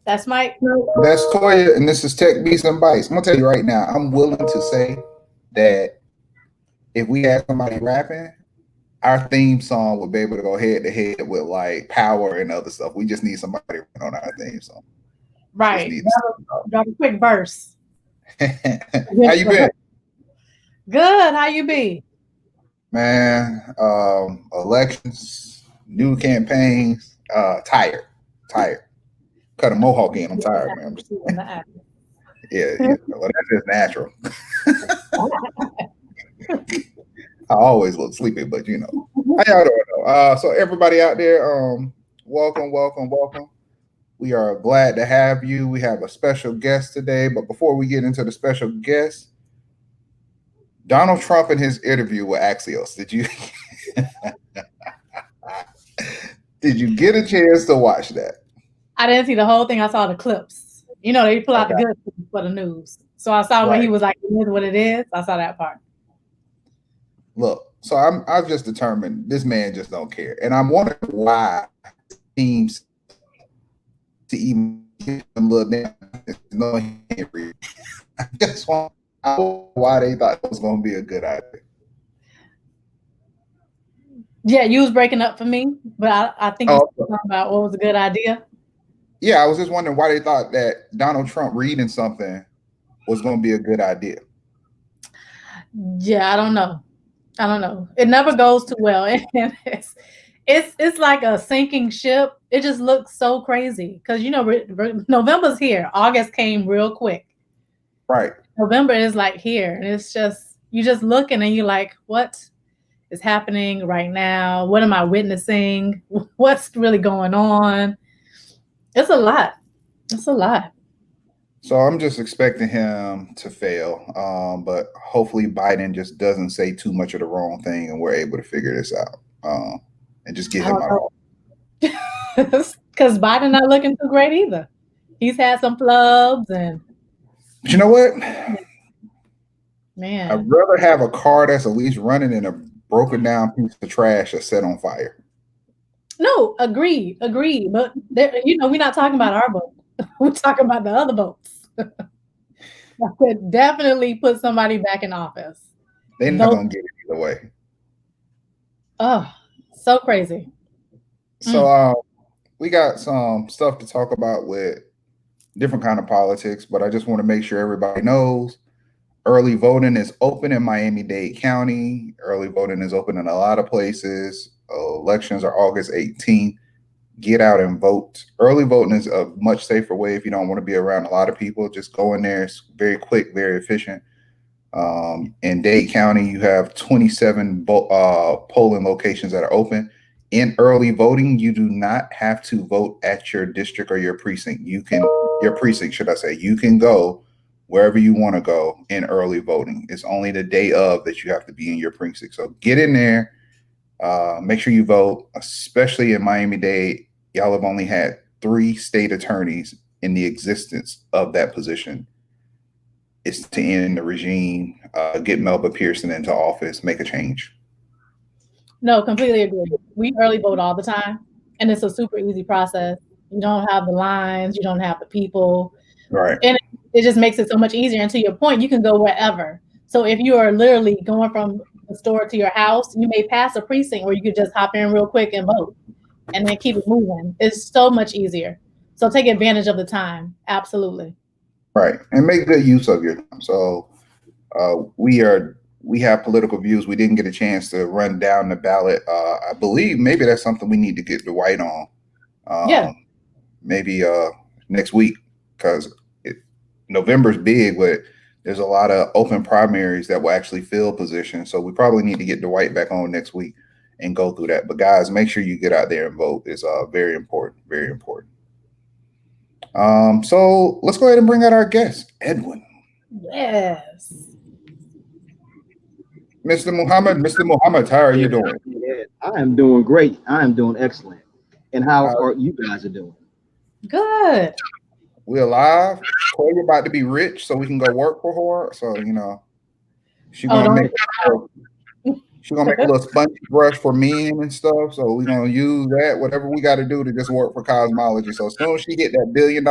That's Mike. That's Toya, and this is Tech Beats and Bytes. I'm gonna tell you right now, I'm willing to say that if we had somebody rapping, our theme song would be able to go head to head with like Power and other stuff. We just need somebody on our theme song. Just Right. need to. Drop a quick verse. How you been, Good. How you be? man? Elections, new campaigns. Tired. Cut a mohawk in. I'm tired, man. Yeah. Well, that's just natural. I always look sleepy, but how y'all doing though? So everybody out there, welcome. We are glad to have you. We have a special guest today, but before we get into the special guest, Donald Trump in his interview with Axios, did you get a chance to watch that? I didn't see the whole thing. I saw the clips. They pull out the Okay, good things for the news. So I saw when he right. was like, "It is what it is." I saw that part. Look, so I've just determined this man just don't care, and I'm wondering why teams to even give him little damn no Henry. That's why they thought it was going to be a good idea. Yeah, you was breaking up for me, but I think you Oh, were talking about what was a good idea. yeah, I was just wondering why they thought that Donald Trump reading something was going to be a good idea. Yeah, I don't know. I don't know. It never goes too well, and it's like a sinking ship. It just looks so crazy because November's here. August came real quick. Right. November is like here, and it's just you just looking and you're like, what is happening right now? What am I witnessing? What's really going on? It's a lot. It's a lot. So I'm just expecting him to fail, but hopefully Biden just doesn't say too much of the wrong thing, and we're able to figure this out, and just get I him don't out. know because Biden not looking too great either. He's had some flubs and But you know what? I'd man. rather have a car that's at least running in a broken down piece of trash that's set on fire. No, agreed. But we're not talking about our vote. We're talking about the other votes. That could definitely put somebody back in office. They're not Those, gonna get it either way. oh, so crazy. So Mm. we got some stuff to talk about with different kind of politics, but I just want to make sure everybody knows early voting is open in Miami-Dade County. Early voting is open in a lot of places. Elections are August 18th. Get out and vote. Early voting is a much safer way if you don't want to be around a lot of people. Just go in there. It's very quick, very efficient. In Dade County, you have 27 polling locations that are open. In early voting, you do not have to vote at your district or your precinct. Your precinct, should I say. You can go wherever you want to go in early voting. It's only the day of that you have to be in your precinct. So get in there, make sure you vote, especially in Miami Dade. Y'all have only had 3 state attorneys in the existence of that position. It's to end the regime, get Melba Pearson into office, make a change. No, completely agree. We early vote all the time, and it's a super easy process. You don't have the lines, you don't have the people, Right. and it just makes it so much easier. And to your point, you can go wherever. So if you are literally going from the store to your house, you may pass a precinct where you could just hop in real quick and vote, and then keep it moving. It's so much easier. So take advantage of the time. Absolutely. Right. And make good use of your time. So we have political views. We didn't get a chance to run down the ballot. I believe maybe that's something we need to get Dwight on. Yeah. Maybe next week because November's big, but there's a lot of open primaries that will actually fill positions. So we probably need to get Dwight back on next week and go through that. But guys, make sure you get out there and vote. It's very important. Very important. So let's go ahead and bring out our guest, Edwin. Yes. Mr. Muhammad, how are you doing? Yeah, I am doing great. I am doing excellent. And how Uh, are you guys are doing? Good. we're alive. Toya about to be rich, so we can go work for her. So she Oh, gonna don't make say sure She's gonna make a little spongy brush for men and stuff. So we're gonna use that, whatever we got to do to just work for cosmology. So as soon as she get that $1 billion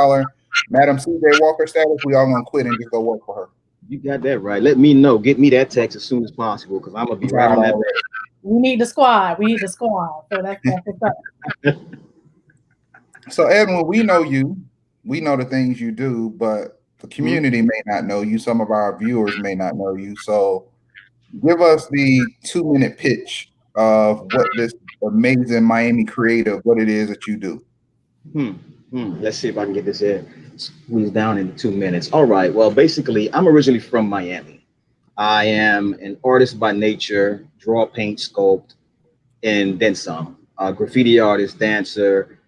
Madam CJ Walker status, we all gonna quit and just go work for her. You got that right. Let me know. Get me that text as soon as possible because I'm gonna be right on that. We need the squad. We need the squad. So that's what's up. So Edwin, we know you. We know the things you do, but the community may not know you. Some of our viewers may not know you. So give us the 2-minute pitch of what this amazing Miami creative, what it is that you do. Let's see if I can get this squeezed down in 2 minutes. All right. Well, basically, I'm originally from Miami. I am an artist by nature, draw, paint, sculpt, and then some. Graffiti artist, dancer,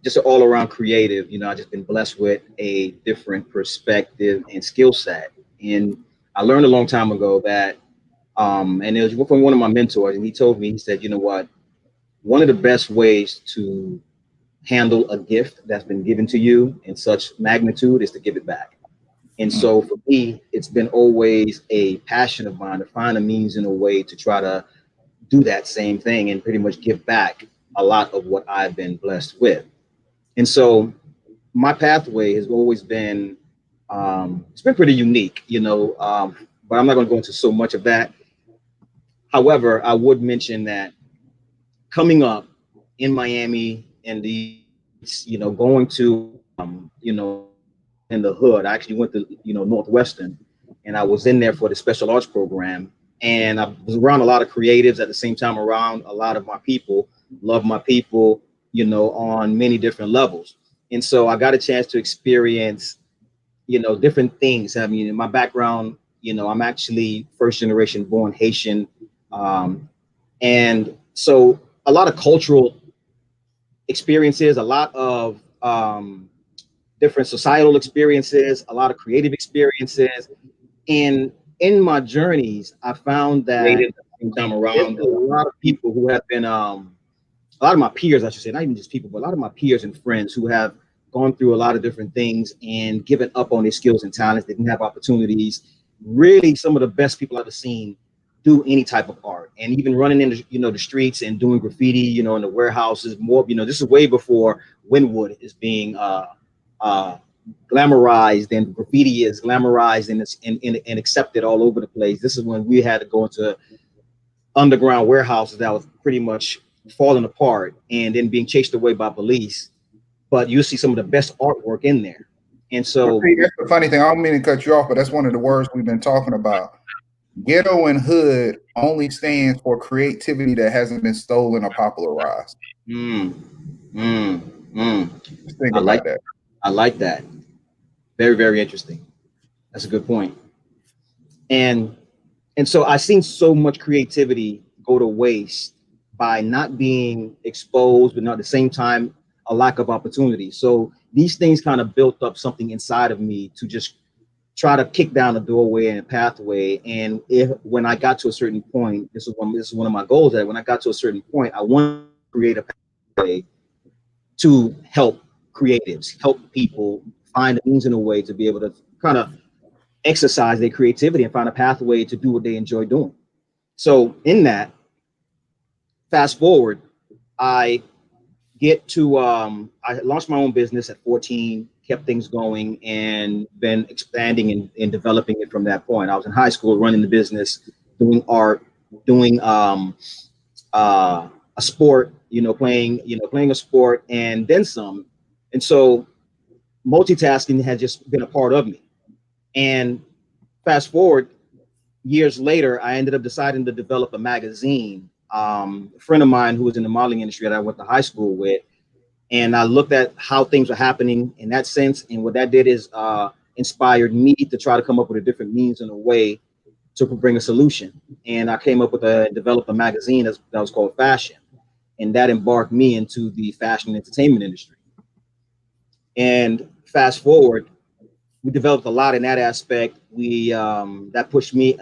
just an all-around creative. You know, I just been blessed with a different perspective and skill set. And I learned a long time ago that, and it was from one of my mentors, and he told me, he said, you know what, one of the best ways to handle a gift that's been given to you in such magnitude is to give it back. And so for me, it's been always a passion of mine to find a means and a way to try to do that same thing and pretty much give back a lot of what I've been blessed with. And so my pathway has always been, it's been pretty unique, you know, but I'm not going to go into so much of that. However, I would mention that coming up in Miami and you know, going to, you know, in the hood, I actually went to, you know, Northwestern, and I was in there for the special arts program. And I was around a lot of creatives at the same time, around a lot of my people, love my people, you know, on many different levels. And so I got a chance to experience, you know, different things. I mean, in my background, you know, I'm actually first generation born Haitian. And so a lot of cultural experiences, a lot of different societal experiences, a lot of creative experiences. And in my journeys, I found that around a lot of people who have been, a lot of my peers, I should say, not even just people, but a lot of my peers and friends who have gone through a lot of different things and given up on their skills and talents. They didn't have opportunities. Really, some of the best people I've ever seen do any type of art, and even running in the, you know, the streets and doing graffiti, you know, in the warehouses. More, you know, this is way before Wynwood is being glamorized and graffiti is glamorized and accepted all over the place. This is when we had to go into underground warehouses that was pretty much falling apart and then being chased away by police. But you see some of the best artwork in there. And so that's the funny thing. I don't mean to cut you off, but that's one of the words we've been talking about. Ghetto and hood only stands for creativity that hasn't been stolen or popularized. Just think about that. I like that. Very, very interesting. That's a good point. And so I've seen so much creativity go to waste by not being exposed, but not at the same time, a lack of opportunity. So these things kind of built up something inside of me to just try to kick down a doorway and a pathway. And when I got to a certain point, this is one of my goals, that when I got to a certain point, I want to create a pathway to help creatives, help people find a means and a way to be able to kind of exercise their creativity and find a pathway to do what they enjoy doing. So in that, fast forward, I get to, I launched my own business at 14, kept things going, and been expanding and developing it from that point. I was in high school running the business, doing art, doing a sport, playing a sport, and then some. And so multitasking had just been a part of me. And fast forward years later, I ended up deciding to develop a magazine. A friend of mine who was in the modeling industry that I went to high school with, and I looked at how things were happening in that sense. And what that did is inspired me to try to come up with a different means and a way to bring a solution. And I came up with developed a magazine that was called Fashion. And that embarked me into the fashion and entertainment industry. And fast forward, we developed a lot in that aspect. We that pushed me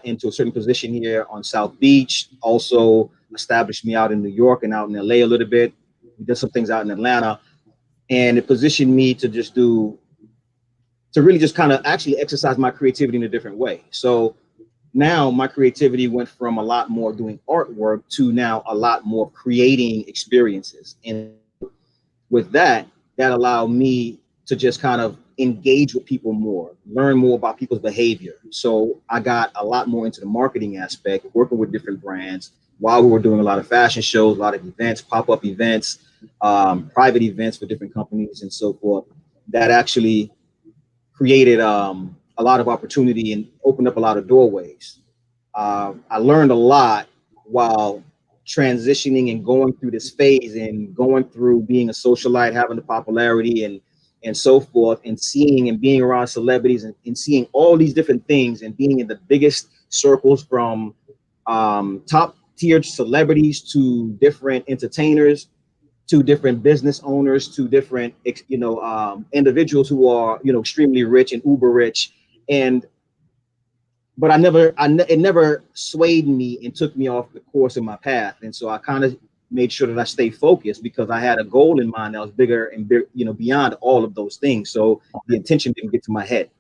into a certain position here on South Beach. Also established me out in New York and out in LA a little bit. We did some things out in Atlanta, and it positioned me to really just kind of actually exercise my creativity in a different way. So now my creativity went from a lot more doing artwork to now a lot more creating experiences. And with that, that allowed me to just kind of engage with people more, learn more about people's behavior. So I got a lot more into the marketing aspect, working with different brands while we were doing a lot of fashion shows, a lot of events, pop-up events, private events for different companies and so forth. That actually created a lot of opportunity and opened up a lot of doorways. I learned a lot while transitioning and going through this phase and going through being a socialite, having the popularity and so forth, and seeing and being around celebrities and seeing all these different things and being in the biggest circles from top tier celebrities to different entertainers to different business owners to different individuals who are extremely rich and uber rich. And but it never swayed me and took me off the course of my path. And so I kind of made sure that I stayed focused because I had a goal in mind that was bigger and beyond all of those things. So the intention didn't get to my head.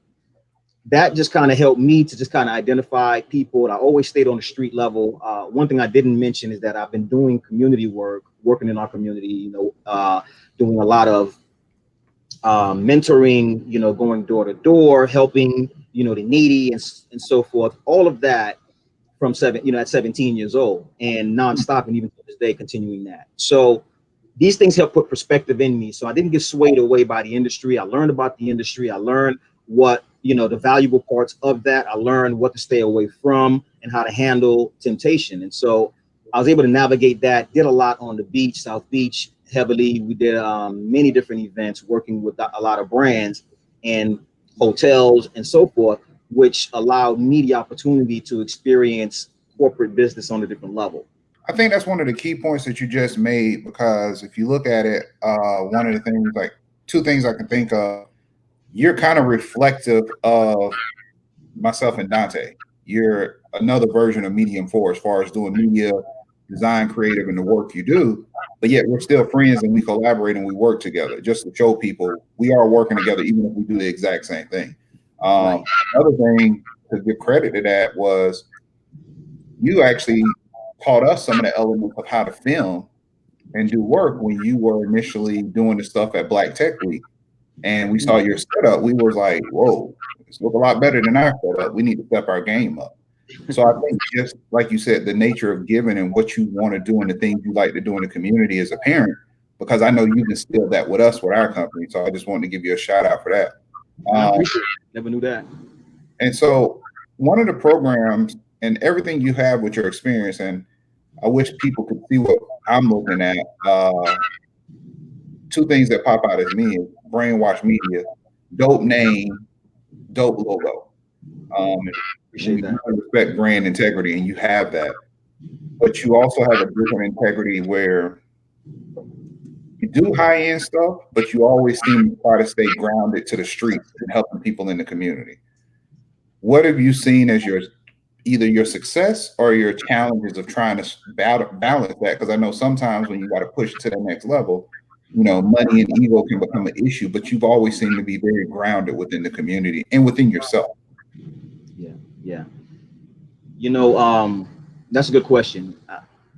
That just kind of helped me to just kind of identify people. I always stayed on the street level. One thing I didn't mention is that I've been doing community work, working in our community, doing a lot of mentoring, going door to door, helping, the needy and so forth. All of that from at 17 years old and nonstop, and even to this day, continuing that. So these things help put perspective in me. So I didn't get swayed away by the industry. I learned about the industry. I learned what, the valuable parts of that. I learned what to stay away from and how to handle temptation. And so I was able to navigate that, did a lot on the beach, South Beach, heavily. We did many different events working with a lot of brands and hotels and so forth, which allowed me the opportunity to experience corporate business on a different level. I think that's one of the key points that you just made, because if you look at it, one of the things, like two things I can think of, you're kind of reflective of myself and Dante. You're another version of Medium 4 as far as doing media, design, creative, and the work you do. But yet we're still friends and we collaborate and we work together just to show people we are working together, even if we do the exact same thing. Right. Another thing to give credit to that was you actually taught us some of the elements of how to film and do work when you were initially doing the stuff at Black Tech Week. And we saw your setup. We was like, whoa, this look a lot better than our setup. We need to step our game up. So I think, just like you said, the nature of giving and what you want to do and the things you like to do in the community as a parent, because I know you've instilled that with us with our company. So I just wanted to give you a shout out for that. I appreciate it. Never knew that. And so one of the programs and everything you have with your experience, and I wish people could see what I'm looking at. Two things that pop out as me is Brainwash Media, dope name, dope logo. Appreciate that. You respect brand integrity, and you have that. But you also have a different integrity where you do high-end stuff, but you always seem to try to stay grounded to the streets and helping people in the community. What have you seen as either your success or your challenges of trying to balance that? Because I know sometimes when you got to push it to the next level, money and ego can become an issue, but you've always seemed to be very grounded within the community and within yourself. Yeah. That's a good question.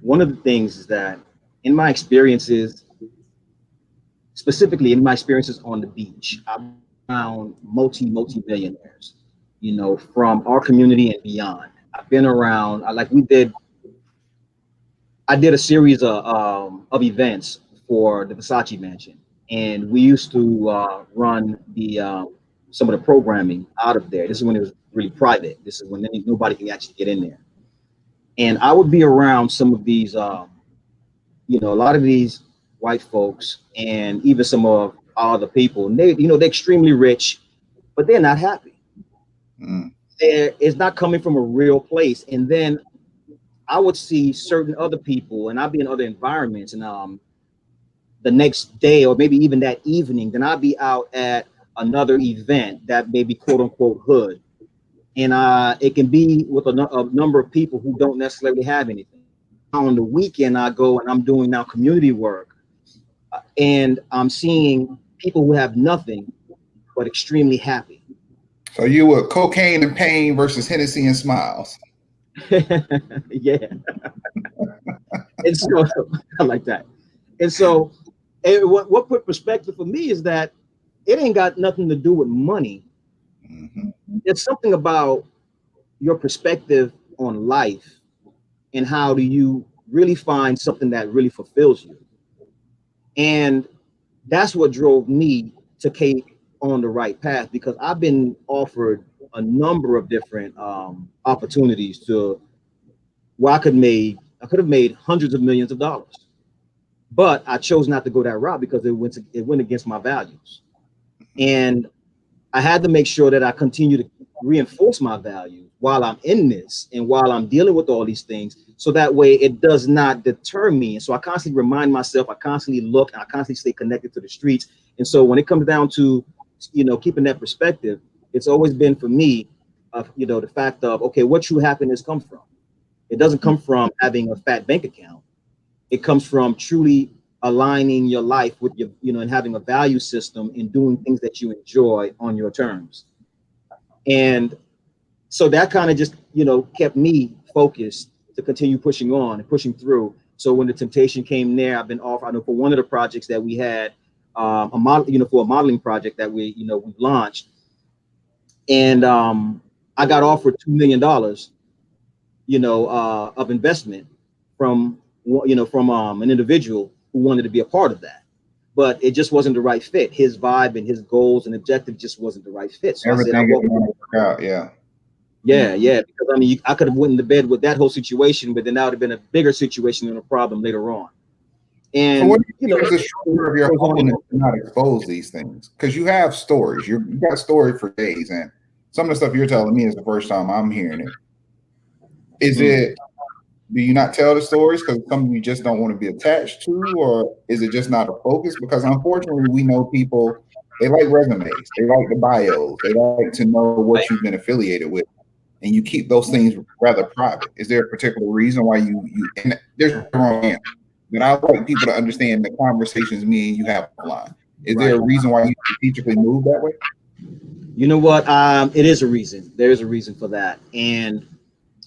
One of the things is that in my experiences, specifically in my experiences on the beach, I've found multi-millionaires, from our community and beyond. I've been around, I did a series of events for the Versace Mansion, and we used to run some of the programming out of there. This is when it was really private. This is when nobody can actually get in there. And I would be around some of these, a lot of these white folks, and even some of our other people. And they're extremely rich, but they're not happy. It's not coming from a real place. And then I would see certain other people, and I'd be in other environments, and the next day or maybe even that evening, then I'd be out at another event that may be quote unquote hood. And it can be with a number of people who don't necessarily have anything. On the weekend, I go and I'm doing now community work, and I'm seeing people who have nothing but extremely happy. So you were cocaine and pain versus Hennessy and smiles. Yeah. And so I like that. And so what put perspective for me is that it ain't got nothing to do with money. Mm-hmm. It's something about your perspective on life and how do you really find something that really fulfills you. And that's what drove me to take on the right path, because I've been offered a number of different opportunities to where I could have made hundreds of millions of dollars, but I chose not to go that route because it went against my values. And I had to make sure that I continue to reinforce my values while I'm in this and while I'm dealing with all these things, so that way it does not deter me. And so I constantly remind myself, I constantly look, and I constantly stay connected to the streets. And so when it comes down to, keeping that perspective, it's always been for me, the fact of, okay, what true happiness comes from? It doesn't come from having a fat bank account. It comes from truly aligning your life with your, and having a value system and doing things that you enjoy on your terms. And so that kind of just, kept me focused to continue pushing on and pushing through. So when the temptation came there, I've been offered, I know for one of the projects that we had, a model, for a modeling project that we launched. And I got offered $2 million, of investment from, from an individual who wanted to be a part of that. But it just wasn't the right fit. His vibe and his goals and objective just wasn't the right fit. So Everything I said, is going to work out. Yeah. Yeah. Because I mean, I could have went into bed with that whole situation, but then that would have been a bigger situation and a problem later on. And so what do you think is the structure of your holiness to not expose these things? Because you have stories. You got stories for days, and some of the stuff you're telling me is the first time I'm hearing it. Is it? Do you not tell the stories because something you just don't want to be attached to, or is it just not a focus? Because unfortunately, we know people, they like resumes, they like the bios, they like to know what you've been affiliated with, and you keep those things rather private. Is there a particular reason why you and there's no wrong answer, but I like people to understand the conversations me and you have online. Is there a reason why you strategically move that way? You know what? It is a reason. There is a reason for that, and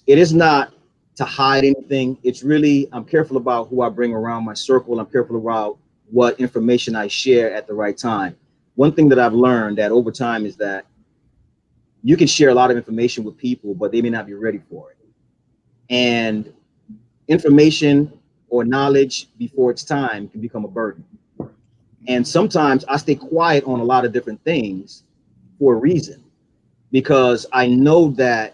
it is not to hide anything. It's really, I'm careful about who I bring around my circle. I'm careful about what information I share at the right time. One thing that I've learned that over time is that you can share a lot of information with people, but they may not be ready for it. And information or knowledge before it's time can become a burden. And sometimes I stay quiet on a lot of different things for a reason, because I know that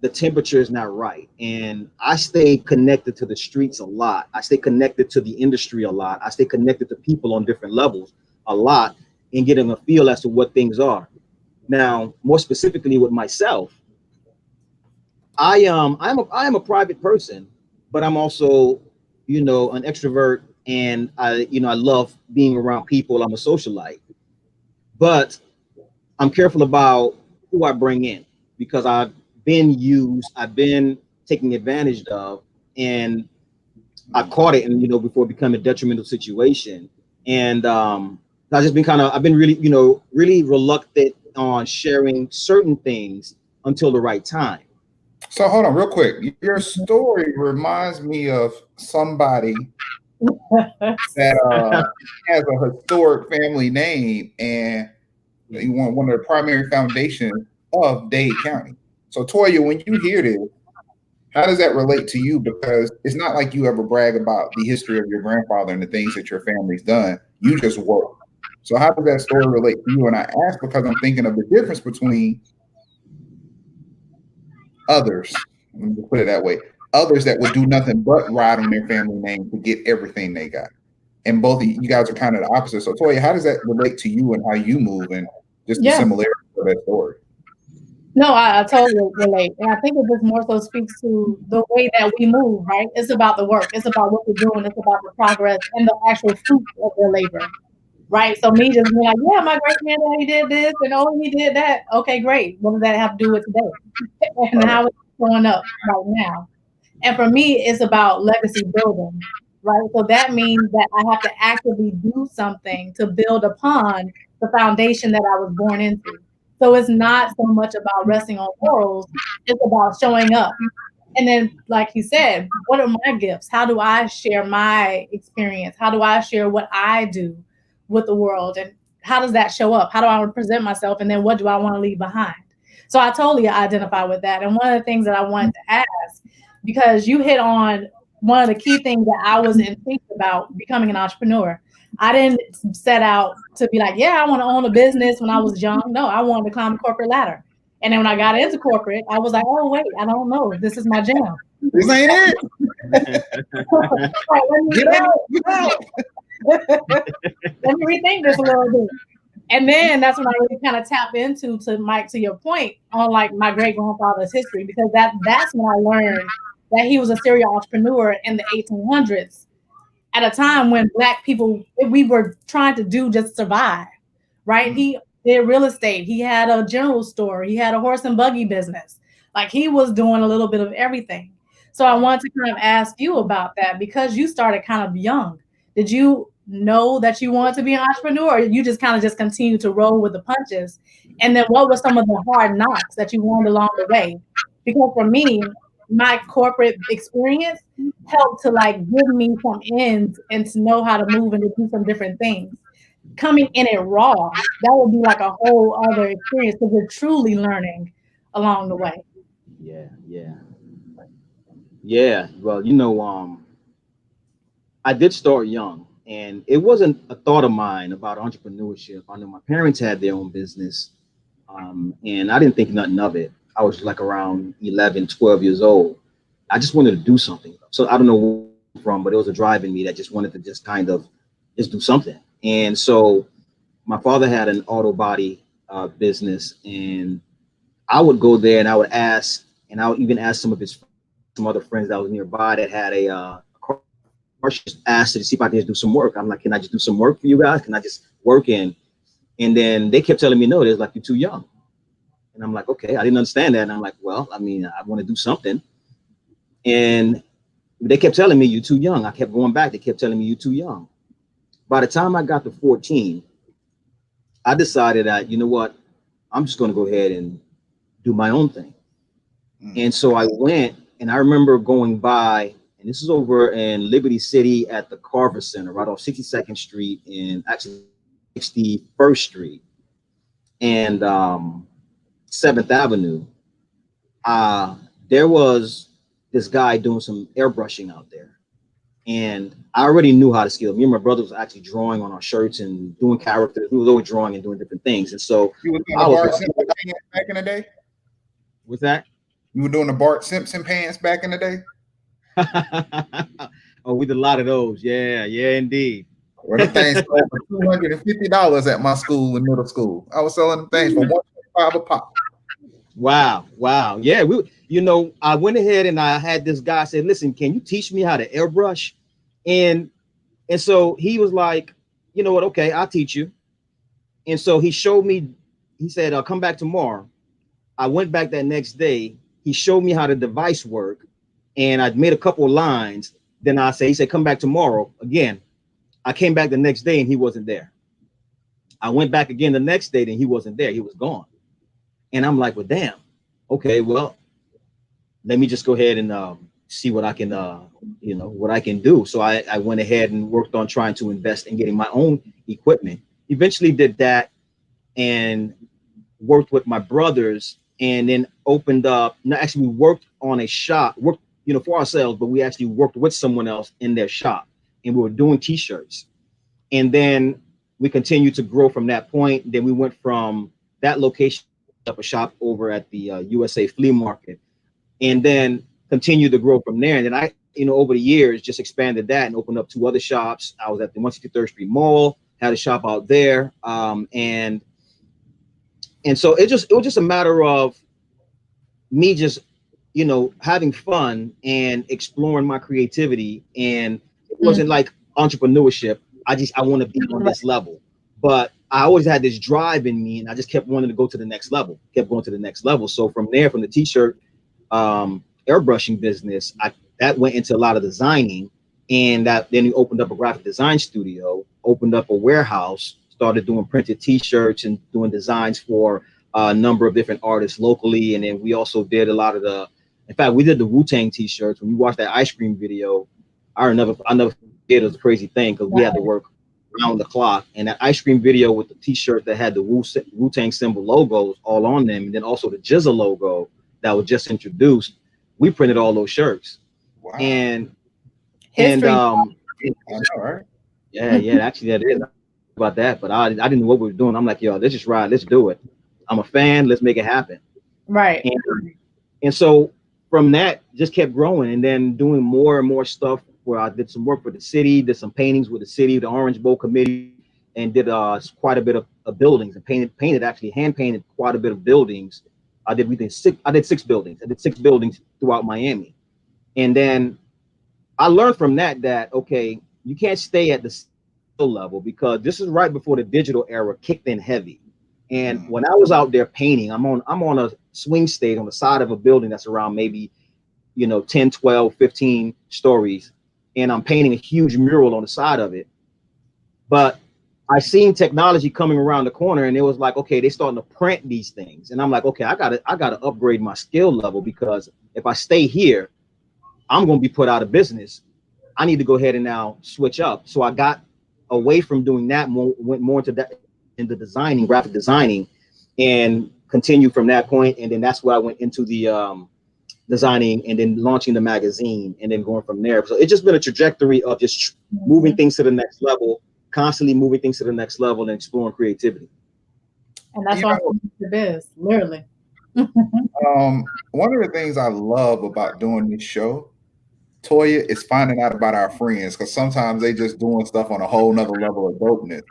the temperature is not right. And I stay connected to the streets a lot. I stay connected to the industry a lot. I stay connected to people on different levels a lot and getting a feel as to what things are. Now, more specifically with myself, I am a private person, but I'm also, an extrovert, and I love being around people. I'm a socialite, but I'm careful about who I bring in, because I've been used, I've been taken advantage of, and I caught it, and before it become a detrimental situation. And I've been really, really reluctant on sharing certain things until the right time. So hold on real quick. Your story reminds me of somebody that has a historic family name, and you want one of the primary foundations of Dade County. So Toya, when you hear this, how does that relate to you? Because it's not like you ever brag about the history of your grandfather and the things that your family's done. You just work. So how does that story relate to you? And I ask because I'm thinking of the difference between others, let me put it that way, others that would do nothing but ride on their family name to get everything they got. And both of you guys are kind of the opposite. So Toya, how does that relate to you and how you move and just the similarity of that story? No, I totally relate. And I think it just more so speaks to the way that we move, right? It's about the work. It's about what we're doing. It's about the progress and the actual fruit of their labor, right? So me just being like, yeah, my great granddaddy did this and oh, he did that. Okay, great. What does that have to do with today? And how it's showing up right now? And for me, it's about legacy building, right? So that means that I have to actively do something to build upon the foundation that I was born into. So it's not so much about resting on laurels, it's about showing up. And then, like he said, what are my gifts? How do I share my experience? How do I share what I do with the world? And how does that show up? How do I present myself? And then what do I want to leave behind? So I totally identify with that. And one of the things that I wanted to ask, because you hit on one of the key things that I was intrigued about becoming an entrepreneur. I didn't set out to be like, yeah, I want to own a business when I was young. No, I wanted to climb the corporate ladder. And then when I got into corporate, I was like, oh, wait, I don't know. This is my jam. This ain't it. Let me rethink this a little bit. And then that's when I really kind of tap into, to Mike, to your point, on like my great grandfather's history, because that's when I learned that he was a serial entrepreneur in the 1800s, at a time when Black people, we were trying to do just survive, right? He did real estate. He had a general store. He had a horse and buggy business. Like, he was doing a little bit of everything. So I wanted to kind of ask you about that, because you started kind of young. Did you know that you wanted to be an entrepreneur, or you just kind of just continue to roll with the punches? And then what were some of the hard knocks that you learned along the way? Because for me, my corporate experience helped to like give me some ends and to know how to move and to do some different things. Coming in it raw, that would be like a whole other experience, because you're truly learning along the way. Yeah. Well, I did start young, and it wasn't a thought of mine about entrepreneurship. I know my parents had their own business, and I didn't think nothing of it. I was like around 11, 12 years old. I just wanted to do something. So I don't know where it came from, but it was a drive in me that just wanted to just kind of just do something. And so my father had an auto body business, and I would go there and I would ask, and I would even ask some other friends that was nearby that had a car. Just asked to see if I could just do some work. I'm like, can I just do some work for you guys? Can I just work in? And then they kept telling me, no, they're like, you're too young. And I'm like, okay, I didn't understand that. And I'm like, well, I mean, I want to do something. And they kept telling me, you're too young. I kept going back. They kept telling me, you're too young. By the time I got to 14, I decided that, you know what, I'm just going to go ahead and do my own thing. And so I went, and I remember going by, and this is over in Liberty City at the Carver Center, right off 62nd Street and actually 61st Street and 7th Avenue. There was this guy doing some airbrushing out there. And I already knew how to skill. Me and my brother was actually drawing on our shirts and doing characters. We was always drawing and doing different things. And so You were doing the Bart Simpson pants back in the day? What's that? You were doing the Bart Simpson pants back in the day? Oh, we did a lot of those. Yeah, indeed. Well, the things sold for $250 at my school in middle school. I was selling them things for $1.25 a pop. Wow. Yeah, I went ahead and I had this guy say, listen, can you teach me how to airbrush? And so he was like, you know what? Okay, I'll teach you. And so he showed me, he said, I'll come back tomorrow. I went back that next day. He showed me how the device worked, and I made a couple of lines. Then he said, come back tomorrow. Again, I came back the next day and he wasn't there. I went back again the next day, and he wasn't there. He was gone. And I'm like, well, damn. Okay, well, let me just go ahead and see what I can, what I can do. So I went ahead and worked on trying to invest in getting my own equipment. Eventually did that and worked with my brothers, and then opened up. No, actually, we worked on a shop, for ourselves, but we actually worked with someone else in their shop, and we were doing t-shirts. And then we continued to grow from that point. Then we went from that location up a shop over at the USA Flea Market, and then continued to grow from there. And then I, over the years, just expanded that and opened up 2 other shops. I was at the 163rd Street Mall, had a shop out there, and so it was just a matter of me just, having fun and exploring my creativity. And it wasn't like entrepreneurship. I want to be on this level, but I always had this drive in me, and I just kept wanting to go to the next level, kept going to the next level. So from there, from the t-shirt airbrushing business, that went into a lot of designing, and then we opened up a graphic design studio, opened up a warehouse, started doing printed t-shirts and doing designs for a number of different artists locally, and then we also did a lot of the. In fact, we did the Wu-Tang T-shirts. When you watch that ice cream video, I never forget, it was a crazy thing because we had to work around the clock. And that ice cream video with the T-shirt that had the Wu-Tang symbol logos all on them, and then also the GZA logo that was just introduced. We printed all those shirts. Wow. And History. I know, right? Yeah, actually that is about that, but I didn't know what we were doing. I'm like, yo, let's just ride, let's do it. I'm a fan, let's make it happen. Right. And so from that, just kept growing, and then doing more and more stuff where I did some work for the city, did some paintings with the city, the Orange Bowl Committee, and did quite a bit of buildings, and painted actually hand painted quite a bit of buildings. I did 6 buildings. I did 6 buildings throughout Miami. And then I learned from that okay, you can't stay at the level, because this is right before the digital era kicked in heavy. And when I was out there painting, I'm on a swing state on the side of a building that's around maybe 10, 12, 15 stories, and I'm painting a huge mural on the side of it. But I seen technology coming around the corner, and it was like, okay, they're starting to print these things, and I'm like, okay, I gotta upgrade my skill level, because if I stay here, I'm gonna be put out of business. I need to go ahead and now switch up. So I got away from doing that, went more into designing, graphic designing, and continued from that point. And then that's where I went into the designing, and then launching the magazine, and then going from there. So it's just been a trajectory of just moving things to the next level, constantly moving things to the next level, and exploring creativity. And that's why it is, literally. One of the things I love about doing this show, Toya, is finding out about our friends, because sometimes they just doing stuff on a whole nother level of dopeness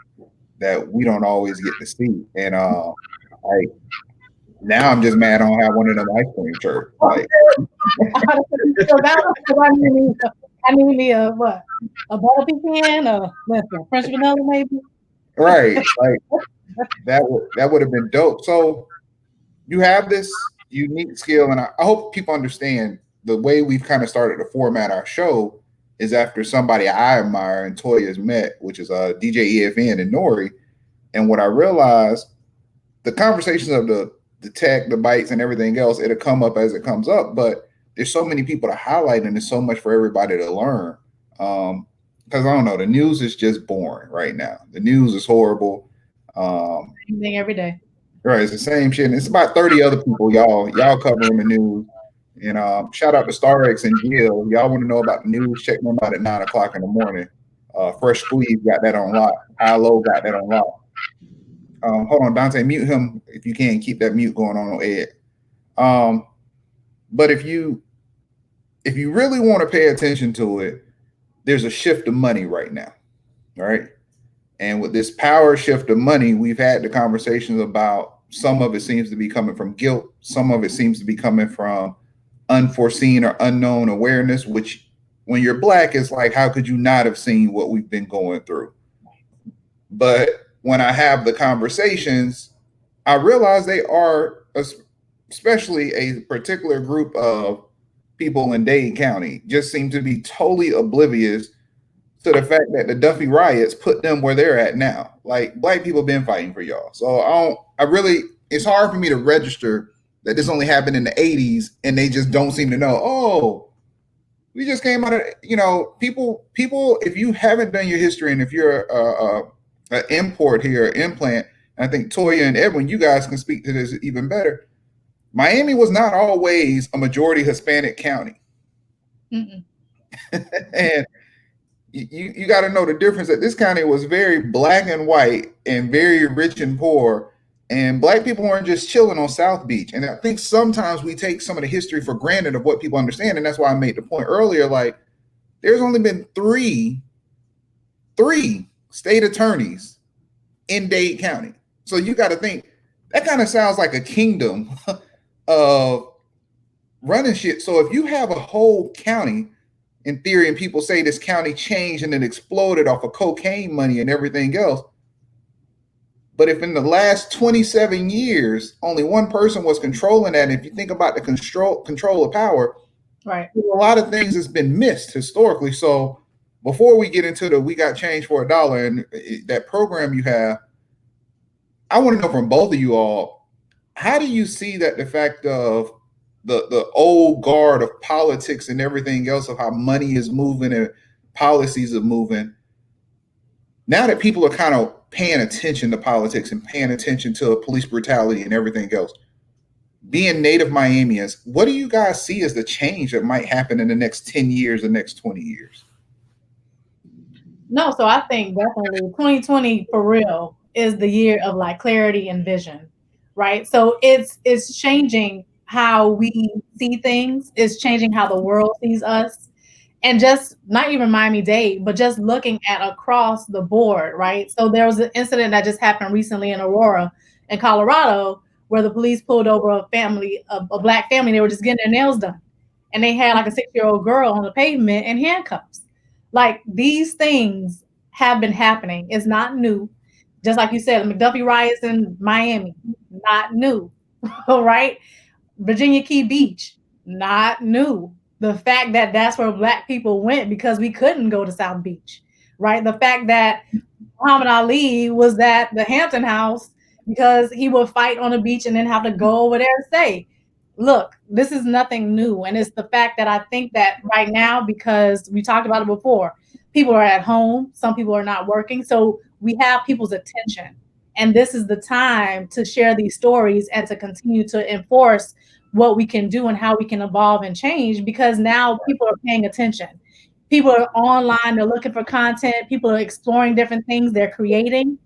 that we don't always get to see. And like now I'm just mad I don't have one of them ice cream shirts. Like, I need me a what? A butter pecan or French vanilla maybe? Right. Like that would have been dope. So you have this unique skill, and I hope people understand the way we've kind of started to format our show is after somebody I admire and Toya's met, which is DJ EFN and Nori. And what I realized, the conversations of the tech, the bytes, and everything else, it'll come up as it comes up. But there's so many people to highlight, and there's so much for everybody to learn. Because I don't know, the news is just boring right now. The news is horrible. Same thing every day. Right, it's the same shit. And it's about 30 other people y'all covering the news. And shout out to StarX and Jill. Y'all want to know about the news? Check them out at 9 o'clock in the morning. Fresh Squeeze got that on lock. High Low got that on lock. Hold on, Dante, mute him if you can. Keep that mute going on Ed. But if you really want to pay attention to it, there's a shift of money right now, right? And with this power shift of money, we've had the conversations about some of it seems to be coming from guilt. Some of it seems to be coming from unforeseen or unknown awareness, which when you're Black, it's like, how could you not have seen what we've been going through? But when I have the conversations, I realize they are, especially a particular group of people in Dade County, just seem to be totally oblivious to the fact that the Duffy riots put them where they're at now. Like, Black people been fighting for y'all. So it's hard for me to register that this only happened in the 80s and they just don't seem to know, oh, we just came out of, people, if you haven't done your history, and if you're an import here, implant, and I think Toya and Edwin, you guys can speak to this even better. Miami was not always a majority Hispanic county. And you got to know the difference, that this county was very black and white and very rich and poor. And Black people weren't just chilling on South Beach. And I think sometimes we take some of the history for granted of what people understand. And that's why I made the point earlier, like, there's only been three state attorneys in Dade County. So you got to think, that kind of sounds like a kingdom of running shit. So if you have a whole county, in theory, and people say this county changed and it exploded off of cocaine money and everything else, but if in the last 27 years, only one person was controlling that, and if you think about the control of power, right, a lot of things has been missed historically. So before we get into the we got change for $1 and that program you have, I want to know from both of you all, how do you see that the fact of the old guard of politics and everything else of how money is moving and policies are moving, now that people are kind of paying attention to politics and paying attention to police brutality and everything else, being native Miamians, what do you guys see as the change that might happen in the next 10 years, the next 20 years? No, so I think definitely 2020 for real is the year of like clarity and vision, right? So it's changing how we see things, it's changing how the world sees us, and just not even Miami-Dade, but just looking at across the board, right? So there was an incident that just happened recently in Aurora, in Colorado, where the police pulled over a family, a black family. They were just getting their nails done, and they had like a 6-year-old girl on the pavement in handcuffs. Like these things have been happening. It's not new. Just like you said, the McDuffie riots in Miami, not new, right? Virginia Key Beach, not new. The fact that that's where black people went because we couldn't go to South Beach, right? The fact that Muhammad Ali was at the Hampton House because he would fight on the beach and then have to go over there and say, look, this is nothing new. And it's the fact that I think that right now, because we talked about it before, people are at home, some people are not working. So we have people's attention. And this is the time to share these stories and to continue to enforce what we can do and how we can evolve and change, because now people are paying attention. People are online, they're looking for content, people are exploring different things, they're creating.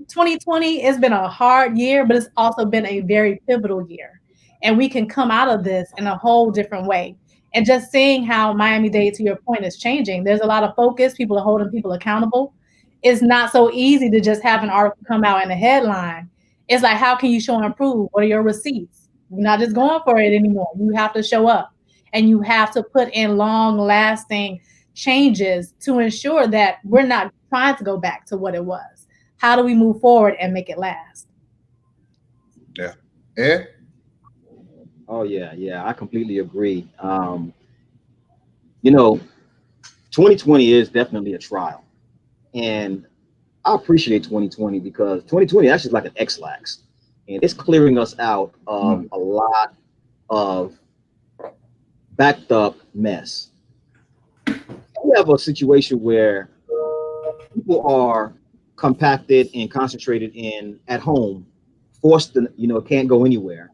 2020 has been a hard year, but it's also been a very pivotal year. And we can come out of this in a whole different way. And just seeing how Miami-Dade, to your point, is changing. There's a lot of focus. People are holding people accountable. It's not so easy to just have an article come out in a headline. It's like, how can you show and prove? What are your receipts? You're not just going for it anymore. You have to show up and you have to put in long lasting changes to ensure that we're not trying to go back to what it was. How do we move forward and make it last? Yeah. Yeah. Oh yeah, I completely agree. 2020 is definitely a trial, and I appreciate 2020 because 2020 actually is like an X-lax, and it's clearing us out of a lot of backed up mess. We have a situation where people are compacted and concentrated in at home, forced to, can't go anywhere.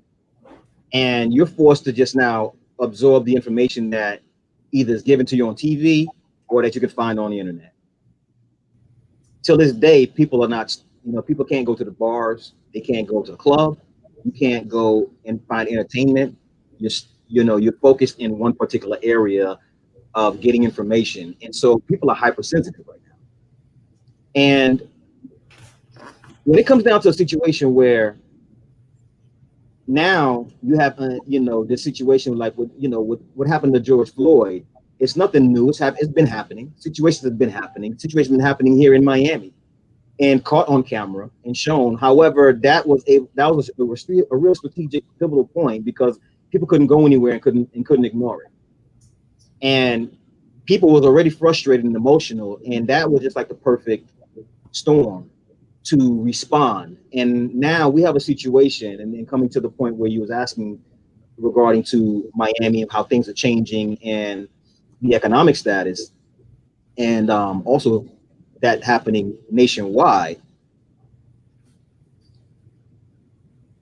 And you're forced to just now absorb the information that either is given to you on TV or that you can find on the internet. Till this day, people are not, people can't go to the bars, they can't go to the club, you can't go and find entertainment. You're focused in one particular area of getting information. And so people are hypersensitive right now. And when it comes down to a situation where now you have, this situation like with what happened to George Floyd, it's nothing new. It's been happening. Situations have been happening. Situations have been happening here in Miami, and caught on camera and shown. However, that was a real strategic pivotal point because people couldn't go anywhere and couldn't ignore it. And people was already frustrated and emotional, and that was just like the perfect storm to respond. And now we have a situation, and then coming to the point where you was asking regarding to Miami and how things are changing and the economic status, and also that happening nationwide.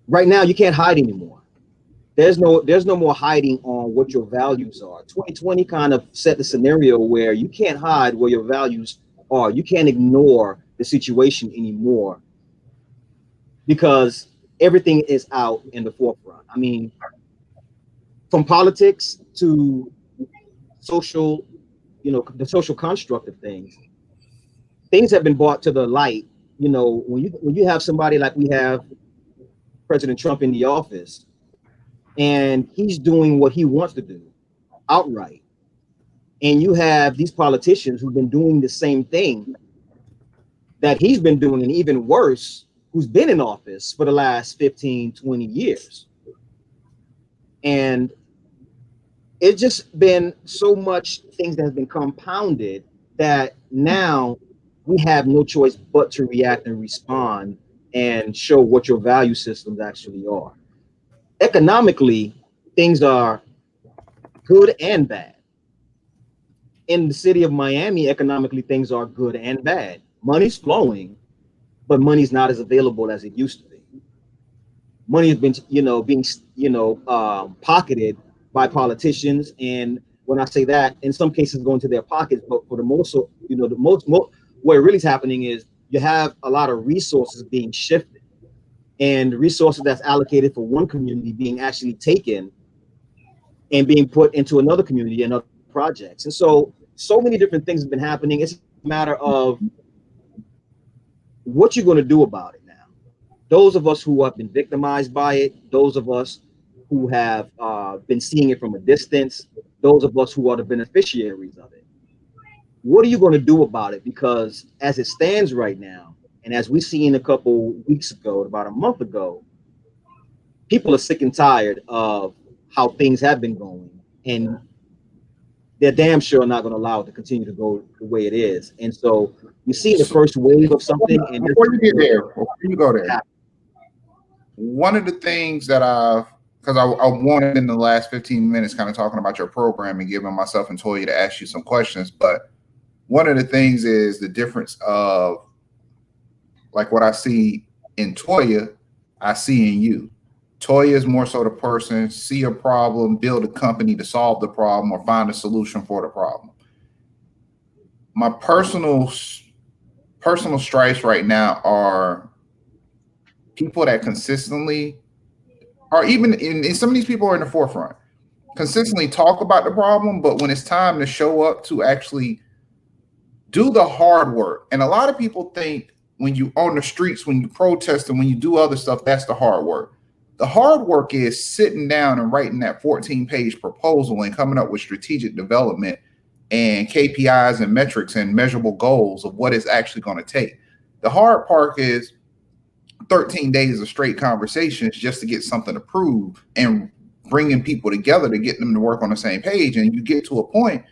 Right now, you can't hide anymore. There's no more hiding on what your values are. 2020 kind of set the scenario where you can't hide where your values are. You can't ignore the situation anymore because everything is out in the forefront. I mean, from politics to social, the social construct of things have been brought to the light. When you have somebody like we have President Trump in the office, and he's doing what he wants to do outright, and you have these politicians who've been doing the same thing that he's been doing, and even worse, who's been in office for the last 15, 20 years. And it's just been so much things that have been compounded that now we have no choice but to react and respond and show what your value systems actually are. economically, things are good and bad. In the city of Miami, economically, things are good and bad. Money's flowing, but money's not as available as it used to be. Money has been, being, pocketed by politicians, and when I say that, in some cases, going to their pockets. But for the most, what really's happening is you have a lot of resources being shifted, and resources that's allocated for one community being actually taken and being put into another community and other projects. And so many different things have been happening. It's a matter of what you're going to do about it now. Those of us who have been victimized by it, those of us who have been seeing it from a distance, those of us who are the beneficiaries of it. What are you going to do about it? Because as it stands right now, and as we seen a couple weeks ago, about a month ago, people are sick and tired of how things have been going, and they're damn sure not going to allow it to continue to go the way it is. And so we see the first wave of something. And before you go there, one of the things that because I wanted in the last 15 minutes kind of talking about your program and giving myself and Toya to ask you some questions, but one of the things is the difference of like what I see in Toya, I see in you. Toya is more so the person, see a problem, build a company to solve the problem or find a solution for the problem. My personal stripes right now are people that consistently, or even in some of these people are in the forefront, consistently talk about the problem, but when it's time to show up to actually do the hard work. And a lot of people think when you on the streets, when you protest and when you do other stuff, that's the hard work. The hard work is sitting down and writing that 14-page proposal and coming up with strategic development and KPIs and metrics and measurable goals of what it's actually going to take. The hard part is 13 days of straight conversations just to get something approved and bringing people together to get them to work on the same page. And you get to a point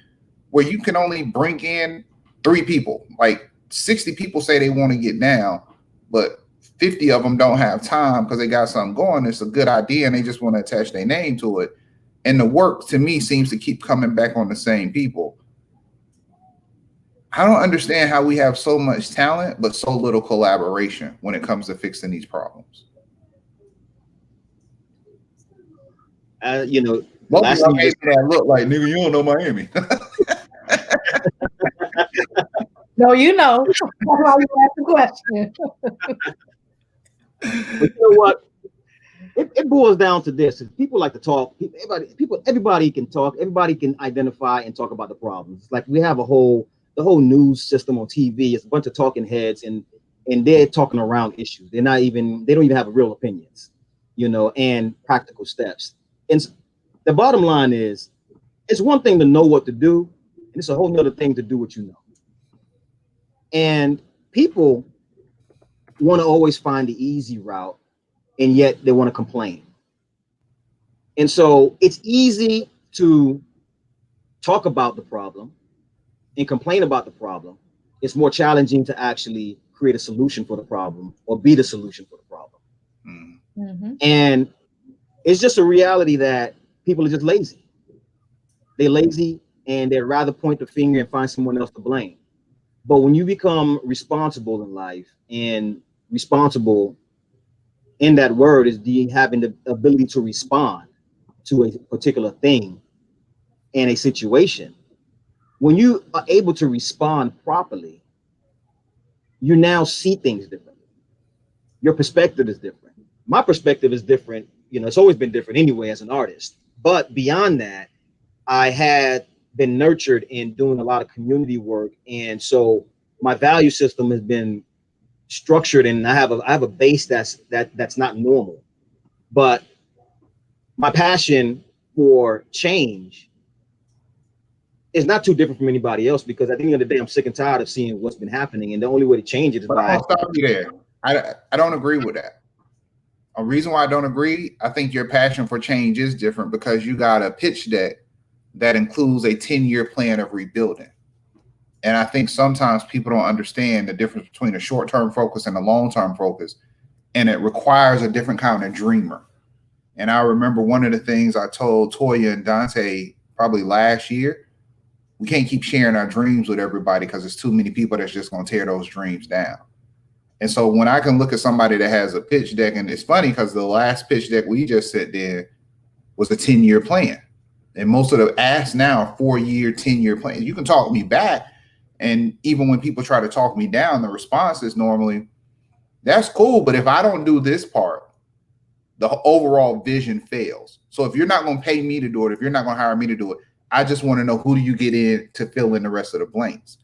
where you can only bring in 3 people. Like 60 people say they want to get down, but 50 of them don't have time because they got something going. It's a good idea and they just want to attach their name to it. And the work to me seems to keep coming back on the same people. I don't understand how we have so much talent, but so little collaboration when it comes to fixing these problems. Last thing that look like, nigga, you don't know Miami. No, you know. That's why you asked the question. But you know what? It boils down to this: if people like to talk. Everybody can talk. Everybody can identify and talk about the problems. It's like we have the whole news system on TV. It's a bunch of talking heads, and they're talking around issues. They don't even have real opinions, and practical steps. And the bottom line is, it's one thing to know what to do, and it's a whole nother thing to do what you know. And people want to always find the easy route, and yet they want to complain. And so it's easy to talk about the problem and complain about the problem. It's more challenging to actually create a solution for the problem or be the solution for the problem. Mm-hmm. And it's just a reality that people are just lazy. They're lazy and they'd rather point the finger and find someone else to blame. But when you become responsible in life, and responsible in that word is having the ability to respond to a particular thing in a situation. When you are able to respond properly, you now see things differently. Your perspective is different. My perspective is different. It's always been different anyway as an artist. But beyond that, I had been nurtured in doing a lot of community work. And so my value system has been structured, and I have a base that's not normal. But my passion for change is not too different from anybody else, because at the end of the day, I'm sick and tired of seeing what's been happening, and the only way to change it is by. I'll stop you there. I don't agree with that. A reason why I don't agree, I think your passion for change is different because you got a pitch deck that includes a 10-year plan of rebuilding. And I think sometimes people don't understand the difference between a short-term focus and a long-term focus. And it requires a different kind of dreamer. And I remember one of the things I told Toya and Dante probably last year, we can't keep sharing our dreams with everybody because there's too many people that's just going to tear those dreams down. And so when I can look at somebody that has a pitch deck, and it's funny because the last pitch deck we just sent in was a 10-year plan. And most of the asks now are 4-year, 10-year plans. You can talk me back. And even when people try to talk me down, the response is normally, that's cool, but if I don't do this part, the overall vision fails. So if you're not going to pay me to do it, if you're not going to hire me to do it, I just want to know who do you get in to fill in the rest of the blanks.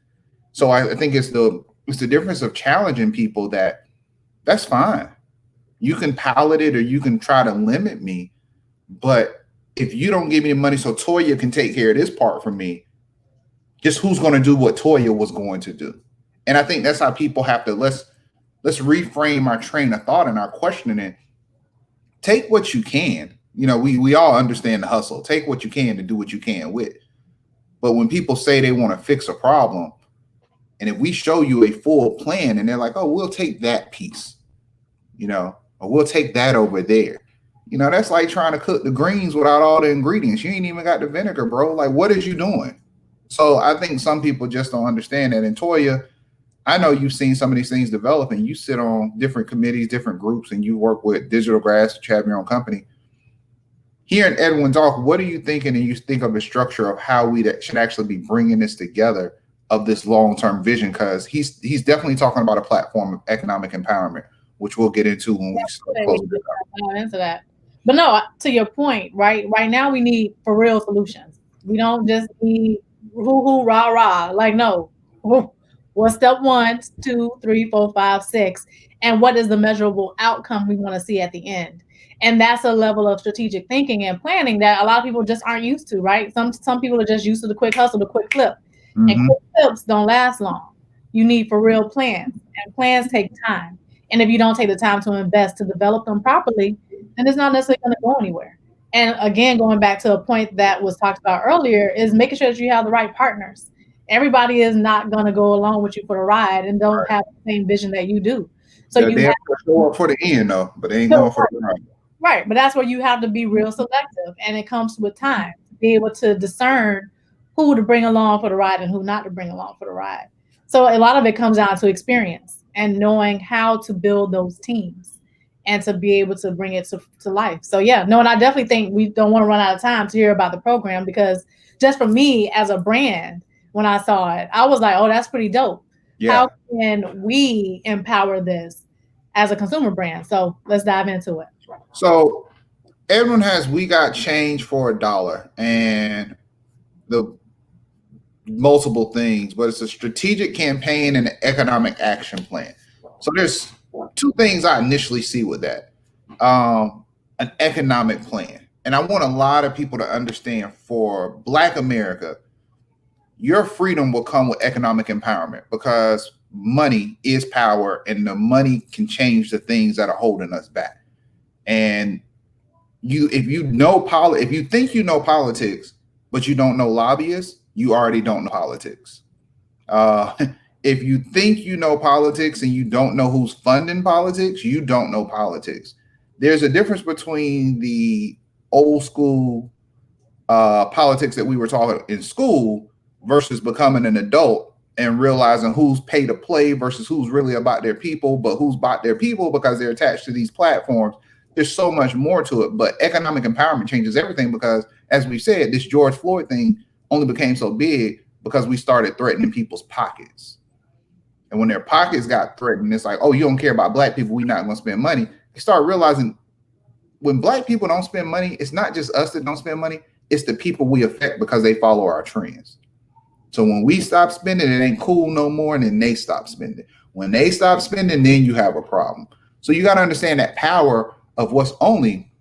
So I think it's the difference of challenging people that's fine. You can palette it or you can try to limit me, but if you don't give me the money so Toya can take care of this part for me, just who's going to do what Toya was going to do? And I think that's how people have to, let's reframe our train of thought and our questioning it. Take what you can. You know, we all understand the hustle. Take what you can to do what you can with. But when people say they want to fix a problem, and if we show you a full plan and they're like, oh, we'll take that piece, you know, or we'll take that over there. You know, that's like trying to cook the greens without all the ingredients. You ain't even got the vinegar, bro. Like, what is you doing? So I think some people just don't understand that. And Toya, I know you've seen some of these things develop, and you sit on different committees, different groups, and you work with digital grads to have your own company. Hearing Edwin talk, what are you thinking? And you think of the structure of how we should actually be bringing this together of this long-term vision? Because he's definitely talking about a platform of economic empowerment, which we'll get into when we close into that. But no, to your point, right now we need for real solutions. We don't just need hoo rah rah. Like, no, what's step 1, 2, 3, 4, 5, 6, and what is the measurable outcome we want to see at the end? And that's a level of strategic thinking and planning that a lot of people just aren't used to, right? Some people are just used to the quick hustle, the quick flip. Mm-hmm. And quick flips don't last long. You need for real plans, and plans take time. And if you don't take the time to invest to develop them properly, then it's not necessarily going to go anywhere. And again, going back to a point that was talked about earlier, is making sure that you have the right partners. Everybody is not going to go along with you for the ride and don't have the same vision that you do. So you have to show up for the end, though, but they ain't going for the ride. Right, but that's where you have to be real selective, and it comes with time to be able to discern who to bring along for the ride and who not to bring along for the ride. So a lot of it comes down to experience and knowing how to build those teams and to be able to bring it to life. So yeah, no, and I definitely think we don't want to run out of time to hear about the program, because just for me as a brand, when I saw it, I was like, oh, that's pretty dope. Yeah. How can we empower this as a consumer brand? So let's dive into it. So Edwin has We Got Change for $1 and the multiple things, but it's a strategic campaign and an economic action plan. So there's 2 things I initially see with that. An economic plan. And I want a lot of people to understand, for Black America, your freedom will come with economic empowerment, because money is power, and the money can change the things that are holding us back. And if you think you know politics, but you don't know lobbyists, you already don't know politics. If you think you know politics and you don't know who's funding politics, you don't know politics. There's a difference between the old school politics that we were taught in school versus becoming an adult and realizing who's pay to play versus who's really about their people, but who's about their people because they're attached to these platforms. There's so much more to it, but economic empowerment changes everything, because as we said, this George Floyd thing only became so big because we started threatening people's pockets. And when their pockets got threatened, it's like, oh, you don't care about Black people, we're not going to spend money. You start realizing when Black people don't spend money, it's not just us that don't spend money, it's the people we affect because they follow our trends. So when we stop spending, it ain't cool no more, and then they stop spending. When they stop spending, then you have a problem. So you got to understand that power of what's only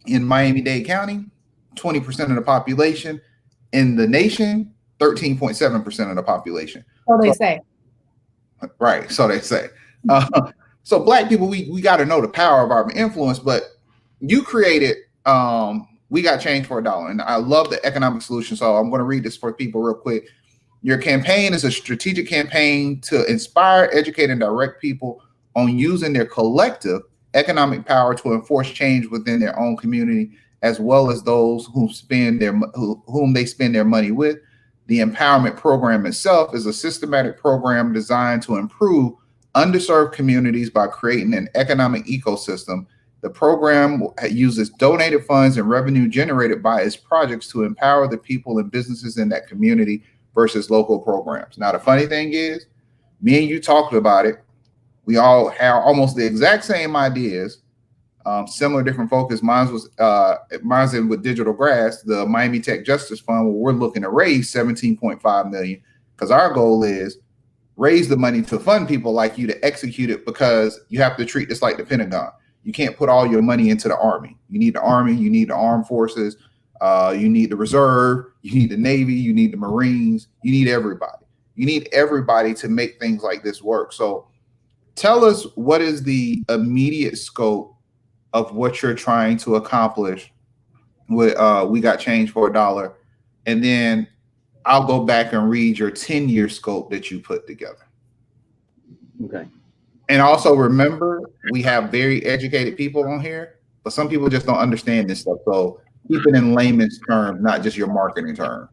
in Miami-Dade County, 20% of the population, in the nation, 13.7% of the population. So they say. Right, so they say. So Black people, we got to know the power of our influence, but you created We Got Change for $1. And I love the economic solution. So I'm going to read this for people real quick. Your campaign is a strategic campaign to inspire, educate, and direct people on using their collective economic power to enforce change within their own community, as well as those whom they spend their money with. The empowerment program itself is a systematic program designed to improve underserved communities by creating an economic ecosystem. The program uses donated funds and revenue generated by its projects to empower the people and businesses in that community versus local programs. Now, the funny thing is, me and you talked about it. We all have almost the exact same ideas, similar, different focus. Mine's with Digital Grass, the Miami Tech Justice Fund, where we're looking to raise 17.5 million, because our goal is raise the money to fund people like you to execute it, because you have to treat this like the Pentagon. You can't put all your money into the Army. You need the Army, you need the Armed Forces, you need the Reserve, you need the Navy, you need the Marines, you need everybody. You need everybody to make things like this work. So tell us, what is the immediate scope of what you're trying to accomplish with We Got Change for $1? And then I'll go back and read your 10-year scope that you put together. Okay. And also remember, we have very educated people on here, but some people just don't understand this stuff. So keep it in layman's terms, not just your marketing term.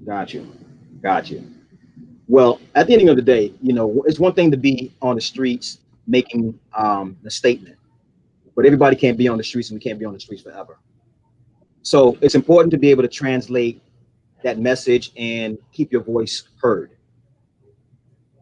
Got you. Well, at the end of the day, it's one thing to be on the streets making the statement, but everybody can't be on the streets, and we can't be on the streets forever. So it's important to be able to translate that message and keep your voice heard.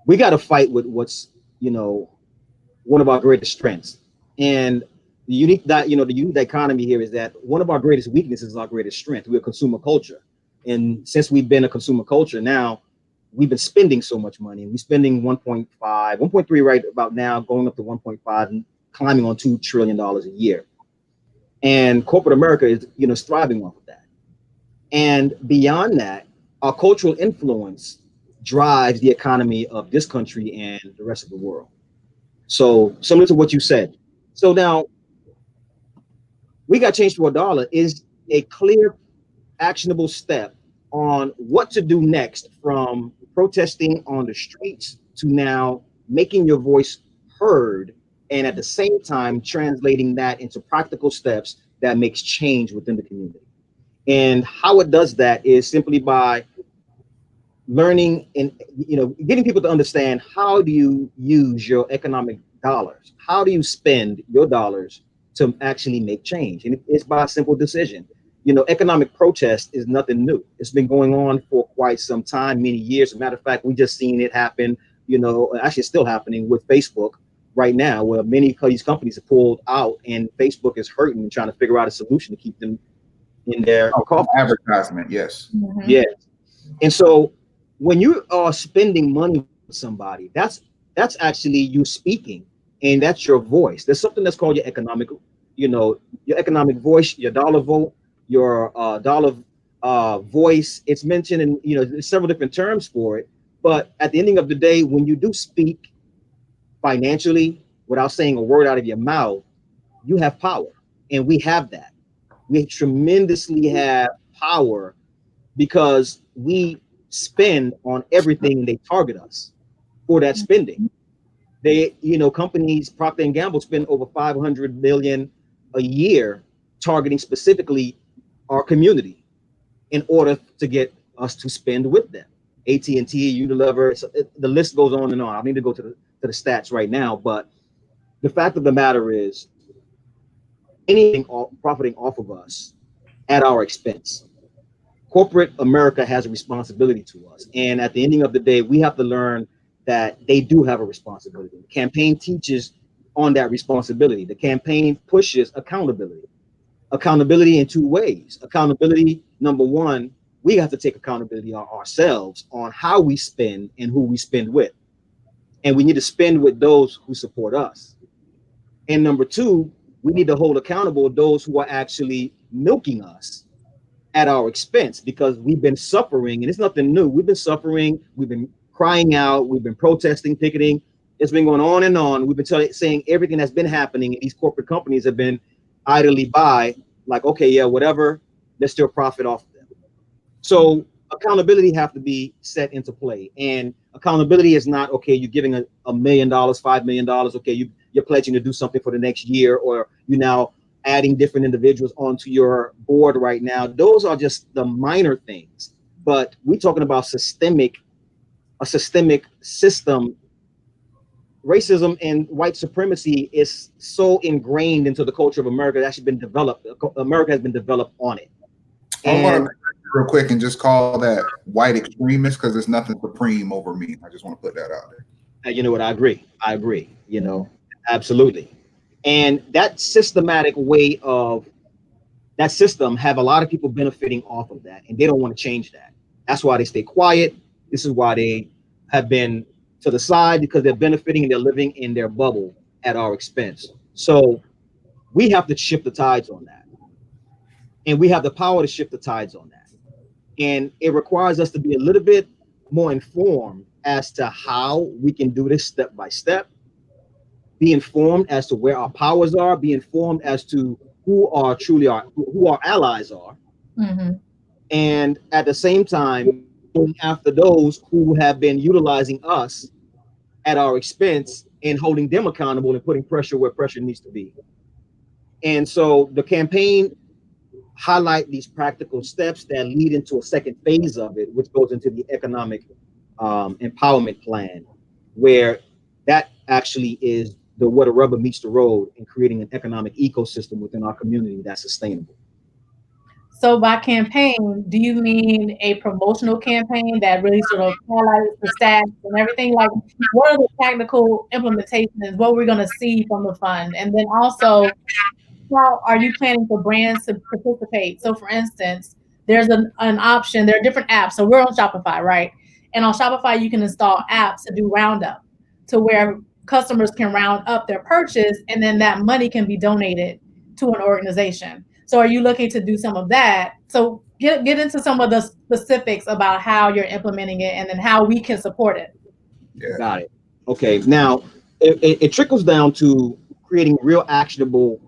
We got to fight with what's, one of our greatest strengths. And the unique dichotomy here is that one of our greatest weaknesses is our greatest strength. We're a consumer culture. And since we've been a consumer culture, now we've been spending so much money. We're spending 1.3 right about now, going up to 1.5 and climbing on $2 trillion a year. And corporate America is, thriving off of that. And beyond that, our cultural influence drives the economy of this country and the rest of the world. So similar to what you said. So now, We Got Change for $1 is a clear, actionable step on what to do next, from protesting on the streets to now making your voice heard, and at the same time translating that into practical steps that makes change within the community. And how it does that is simply by learning and getting people to understand, how do you use your economic dollars? How do you spend your dollars to actually make change? And it's by a simple decision. Economic protest is nothing new. It's been going on for quite some time, many years. As a matter of fact, we just seen it happen, actually it's still happening with Facebook right now, where many of these companies have pulled out, and Facebook is hurting and trying to figure out a solution to keep them in their advertisement. Yes. Mm-hmm. Yes. And so when you are spending money with somebody, that's actually you speaking, and that's your voice. There's something that's called your economic voice, your dollar vote, your dollar voice. It's mentioned in there's several different terms for it. But at the ending of the day, when you do speak financially without saying a word out of your mouth, you have power. And we have that. We tremendously have power because we spend on everything, and they target us for that spending. They, companies, Procter & Gamble, spend over $500 million a year targeting specifically our community in order to get us to spend with them. AT&T, Unilever, the list goes on and on. I need to go to the stats right now, but the fact of the matter is, anything profiting off of us at our expense, corporate America has a responsibility to us. And at the ending of the day, we have to learn that they do have a responsibility. The campaign teaches on that responsibility. The campaign pushes accountability. Accountability in two ways. Accountability, number one, we have to take accountability on ourselves on how we spend and who we spend with. And we need to spend with those who support us. And number two, we need to hold accountable those who are actually milking us at our expense, because we've been suffering, and it's nothing new. We've been suffering, we've been crying out, we've been protesting, picketing. It's been going on and on. We've been saying everything that's been happening, and these corporate companies have been idly by, like, okay, yeah, whatever, let's still profit off of them. So accountability have to be set into play. And accountability is not, okay, you're giving $1 million, $5 million. Okay, you're pledging to do something for the next year, or you're now adding different individuals onto your board right now. Those are just the minor things. But we're talking about a systemic system. Racism and white supremacy is so ingrained into the culture of America. It's actually been developed. America has been developed on it. I want to real quick and just call that white extremist, because there's nothing supreme over me. I just want to put that out there. You know what? I agree. You know, absolutely. And that systematic way of that system have a lot of people benefiting off of that, and they don't want to change that. That's why they stay quiet. This is why they have been to the side, because they're benefiting and they're living in their bubble at our expense. So we have to shift the tides on that. And we have the power to shift the tides on that. And it requires us to be a little bit more informed as to how we can do this step by step, be informed as to where our powers are, be informed as to who our allies are. Mm-hmm. And at the same time, going after those who have been utilizing us at our expense and holding them accountable and putting pressure where pressure needs to be. And so the campaign highlight these practical steps that lead into a second phase of it, which goes into the economic empowerment plan, where that actually is where the rubber meets the road in creating an economic ecosystem within our community that's sustainable. So by campaign, do you mean a promotional campaign that really sort of highlights the stats and everything? Like, what are the technical implementations? What we're going to see from the fund? And then also, how are you planning for brands to participate? So for instance, there's an option, there are different apps. So we're on Shopify, right? And on Shopify, you can install apps to do roundup, to where customers can round up their purchase, and then that money can be donated to an organization. So are you looking to do some of that? So get into some of the specifics about how you're implementing it, and then how we can support it. Yeah. Got it. Okay. Now it trickles down to creating real actionable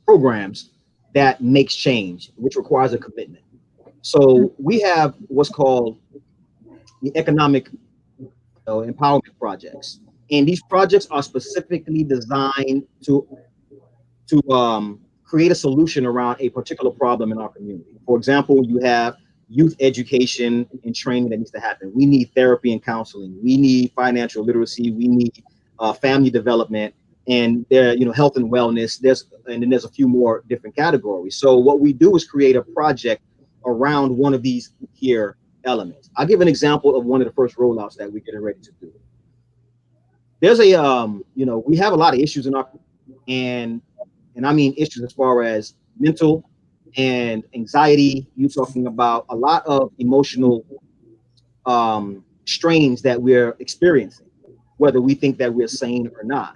programs that makes change, which requires a commitment. So we have what's called the economic empowerment projects, and these projects are specifically designed to create a solution around a particular problem in our community. For example, you have youth education and training that needs to happen. We need therapy and counseling. We need financial literacy. We need family development, and there, health and wellness. And then there's a few more different categories. So what we do is create a project around one of these here elements. I'll give an example of one of the first rollouts that we're getting ready to do. There's we have a lot of issues in our, and I mean issues as far as mental and anxiety. You're talking about a lot of emotional strains that we're experiencing, whether we think that we're sane or not.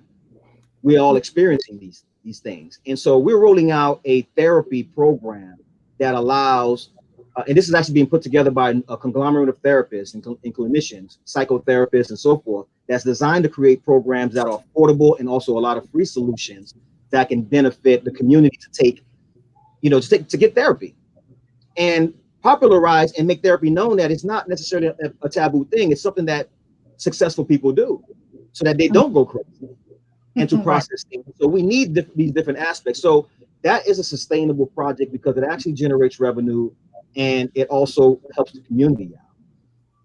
We're all experiencing these things. And so we're rolling out a therapy program that allows, and this is actually being put together by a conglomerate of therapists and clinicians, psychotherapists, and so forth, that's designed to create programs that are affordable and also a lot of free solutions that can benefit the community to get therapy and popularize and make therapy known that it's not necessarily a taboo thing. It's something that successful people do so that they don't go crazy and to process things. So we need these different aspects. So that is a sustainable project because it actually generates revenue and it also helps the community out.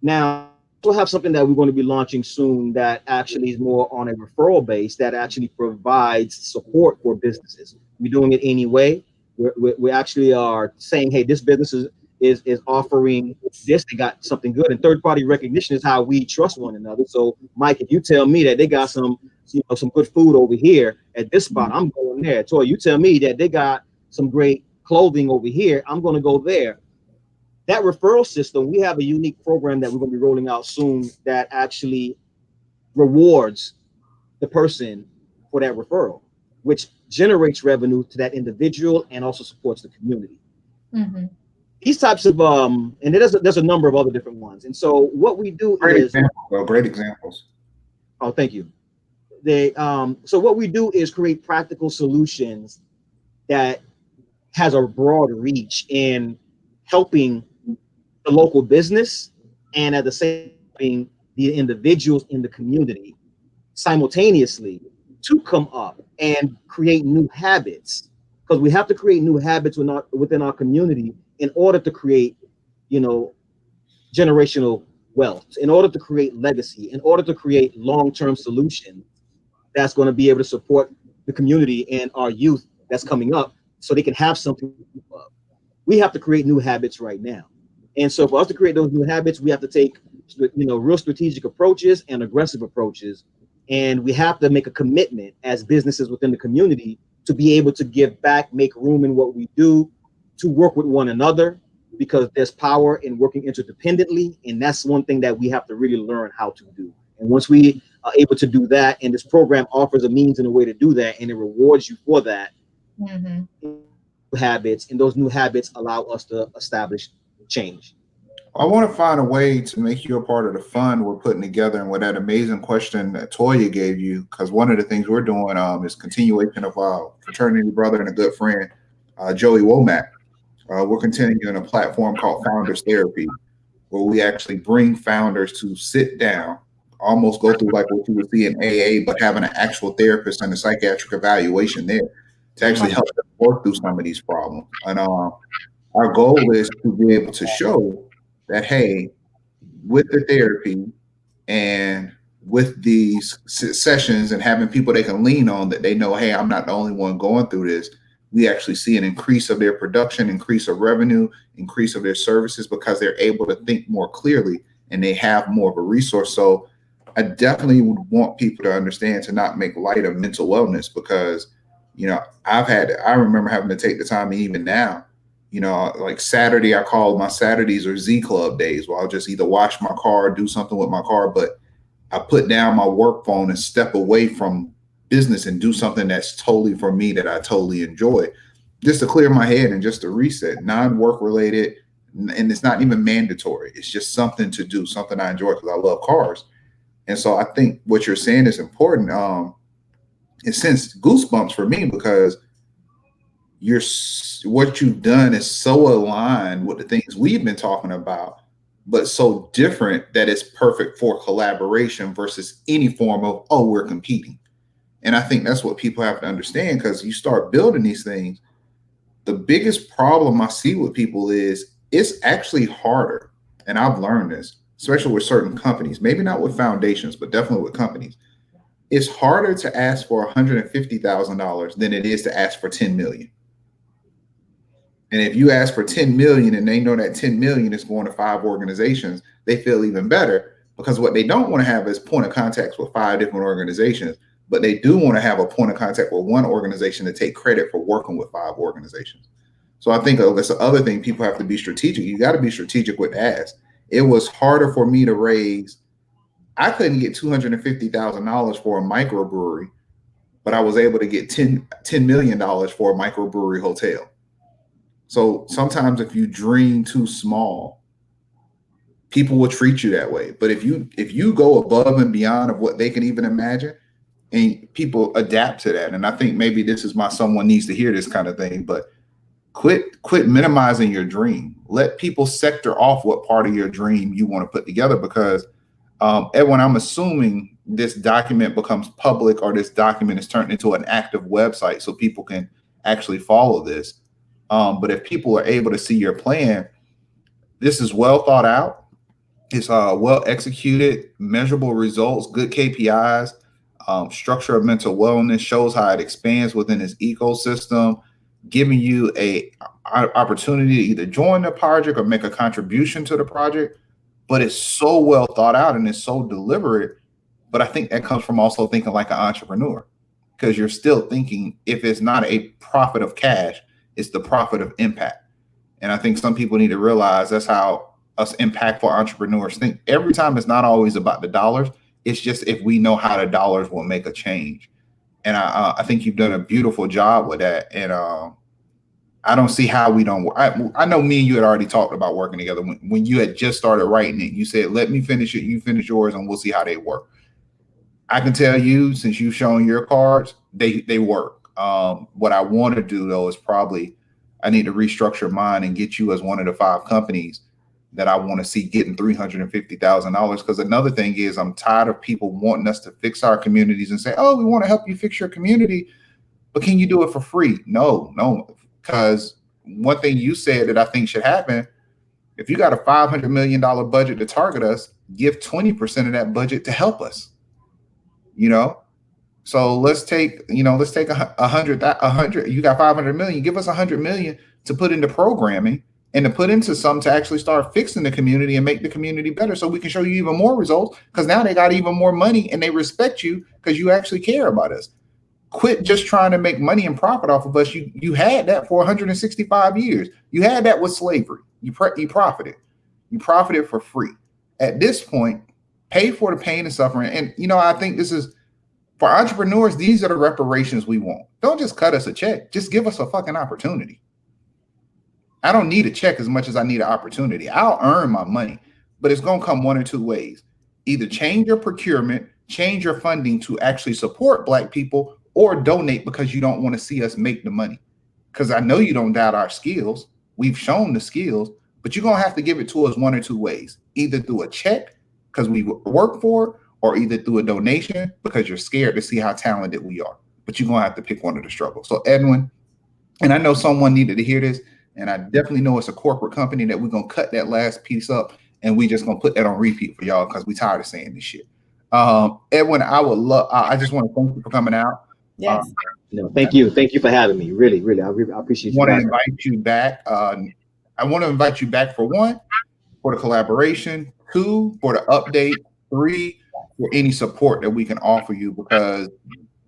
Now, we'll have something that we're going to be launching soon that actually is more on a referral base that actually provides support for businesses. We're doing it anyway. We actually are saying, hey, this business is offering this, they got something good. And third-party recognition is how we trust one another. So, Mike, if you tell me that they got some good food over here at this spot, I'm going there. Toy, you tell me that they got some great clothing over here, I'm going to go there. That referral system, we have a unique program that we're going to be rolling out soon that actually rewards the person for that referral, which generates revenue to that individual and also supports the community. Mm-hmm. These types of and there's a number of other different ones. And so what we do great examples. Oh, thank you. So what we do is create practical solutions that has a broad reach in helping the local business and at the same time the individuals in the community simultaneously to come up and create new habits, because we have to create new habits within our community in order to create, you know, generational wealth, in order to create legacy, in order to create long-term solutions that's going to be able to support the community and our youth that's coming up so they can have something. We have to create new habits right now. And so for us to create those new habits, we have to take, you know, real strategic approaches and aggressive approaches. And we have to make a commitment as businesses within the community to be able to give back, make room in what we do, to work with one another, because there's power in working interdependently. And that's one thing that we have to really learn how to do. And once we are able to do that, and this program offers a means and a way to do that, and it rewards you for that, habits, and those new habits allow us to establish change. I want to find a way to make you a part of the fund we're putting together, and with that amazing question that Toya gave you, because one of the things we're doing is continuation of our fraternity brother and a good friend, Joey Womack. We're continuing a platform called Founders Therapy, where we actually bring founders to sit down, almost go through like what you would see in AA, but having an actual therapist and a psychiatric evaluation there to actually help them work through some of these problems. And our goal is to be able to show that, hey, with the therapy and with these sessions and having people they can lean on, that they know, hey, I'm not the only one going through this. We actually see an increase of their production, increase of revenue, increase of their services, because they're able to think more clearly and they have more of a resource. So I definitely would want people to understand to not make light of mental wellness, because, you know, I remember having to take the time, even now, you know, like Saturday, I call my Saturdays or Z Club days, where I'll just either wash my car, do something with my car, but I put down my work phone and step away from business and do something that's totally for me, that I totally enjoy, just to clear my head and just to reset, non-work related. And it's not even mandatory. It's just something to do, something I enjoy, because I love cars. And so I think what you're saying is important. It sends goosebumps for me, because what you've done is so aligned with the things we've been talking about, but so different that it's perfect for collaboration versus any form of, oh, we're competing. And I think that's what people have to understand, because you start building these things. The biggest problem I see with people is it's actually harder. And I've learned this, especially with certain companies, maybe not with foundations, but definitely with companies. It's harder to ask for $150,000 than it is to ask for 10 million. And if you ask for 10 million and they know that 10 million is going to 5 organizations, they feel even better, because what they don't want to have is point of contacts with 5 different organizations, but they do want to have a point of contact with one organization to take credit for working with 5 organizations. So I think that's the other thing. People have to be strategic. You got to be strategic with ask. It was harder for me to raise. I couldn't get $250,000 for a microbrewery, but I was able to get $10 million for a microbrewery hotel. So sometimes if you dream too small, people will treat you that way. But if you go above and beyond of what they can even imagine, and people adapt to that. And I think maybe this is why someone needs to hear this kind of thing, but quit minimizing your dream. Let people sector off what part of your dream you want to put together, because Edwin, I'm assuming this document becomes public, or this document is turned into an active website so people can actually follow this. But if people are able to see your plan, this is well thought out. It's well executed, measurable results, good KPIs, structure of mental wellness, shows how it expands within its ecosystem, giving you a opportunity to either join the project or make a contribution to the project. But it's so well thought out and it's so deliberate. But I think that comes from also thinking like an entrepreneur, because you're still thinking, if it's not a profit of cash, it's the profit of impact. And I think some people need to realize that's how us impactful entrepreneurs think. Every time it's not always about the dollars. It's just if we know how the dollars will make a change. And I think you've done a beautiful job with that. And I don't see how we don't. I know me and you had already talked about working together. When you had just started writing it, you said, let me finish it, you finish yours, and we'll see how they work. I can tell you, since you've shown your cards, they work. What I want to do, though, is probably I need to restructure mine and get you as one of the 5 companies that I want to see getting $350,000. Because another thing is, I'm tired of people wanting us to fix our communities and say, oh, we want to help you fix your community, but can you do it for free? No, because one thing you said that I think should happen, if you got a $500 million budget to target us, give 20% of that budget to help us. So let's take a hundred. You got 500 million. Give us 100 million to put into programming and to put into something to actually start fixing the community and make the community better, so we can show you even more results. Because now they got even more money and they respect you because you actually care about us. Quit just trying to make money and profit off of us. You had that for 165 years. You had that with slavery. You profited. You profited for free. At this point, pay for the pain and suffering. And I think this is, for entrepreneurs, these are the reparations we want. Don't just cut us a check. Just give us a fucking opportunity. I don't need a check as much as I need an opportunity. I'll earn my money, but it's going to come one or two ways. Either change your procurement, change your funding to actually support Black people, or donate because you don't want to see us make the money. Because I know you don't doubt our skills. We've shown the skills, but you're going to have to give it to us one or two ways. Either through a check because we work for it, or either through a donation because you're scared to see how talented we are. But you're going to have to pick one of the struggles. So Edwin, and I know someone needed to hear this, and I definitely know it's a corporate company that we're going to cut that last piece up and we just going to put that on repeat for y'all because we tired of saying this shit. Edwin, I just want to thank you for coming out. Yes. No, thank you. Thank you for having me. Really, I appreciate you. I want to invite you back. I want to invite you back for 1, for the collaboration, 2, for the update, 3, for any support that we can offer you, because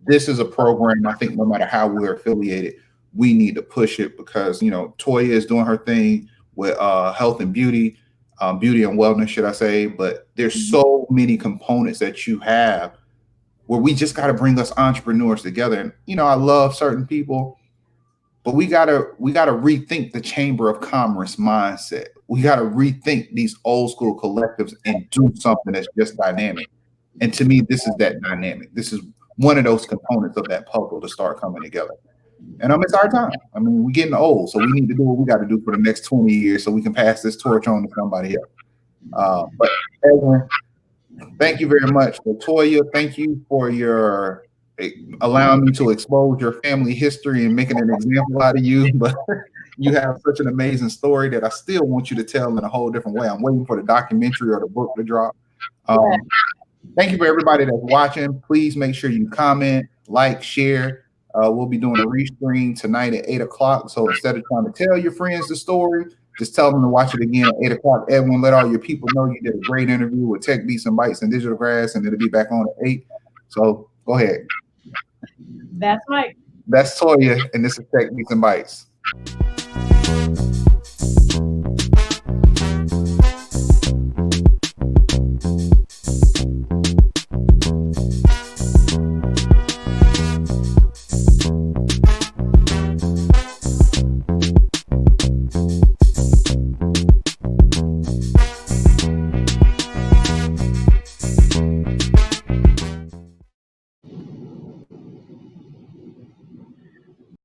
this is a program, I think no matter how we're affiliated, we need to push it, because, Toya is doing her thing with health and beauty, beauty and wellness, should I say, but there's so many components that you have where we just got to bring us entrepreneurs together. And, I love certain people, but we gotta rethink the Chamber of Commerce mindset. We got to rethink these old school collectives and do something that's just dynamic. And to me, this is that dynamic. This is one of those components of that puzzle to start coming together. And it's our time. I mean, we're getting old, so we need to do what we got to do for the next 20 years so we can pass this torch on to somebody else. But Edwin, thank you very much. LaToya, thank you for your allowing me to expose your family history and making an example out of you. But you have such an amazing story that I still want you to tell in a whole different way. I'm waiting for the documentary or the book to drop. Thank you for everybody that's watching. Please make sure you comment, like, share. We'll be doing a restream tonight at 8 o'clock. So instead of trying to tell your friends the story, just tell them to watch it again at 8 o'clock. Edwin, let all your people know you did a great interview with Tech Beats and Bytes and Digital Grass, and it'll be back on at 8. So go ahead. That's right. That's Toya, and this is Tech Beats and Bytes.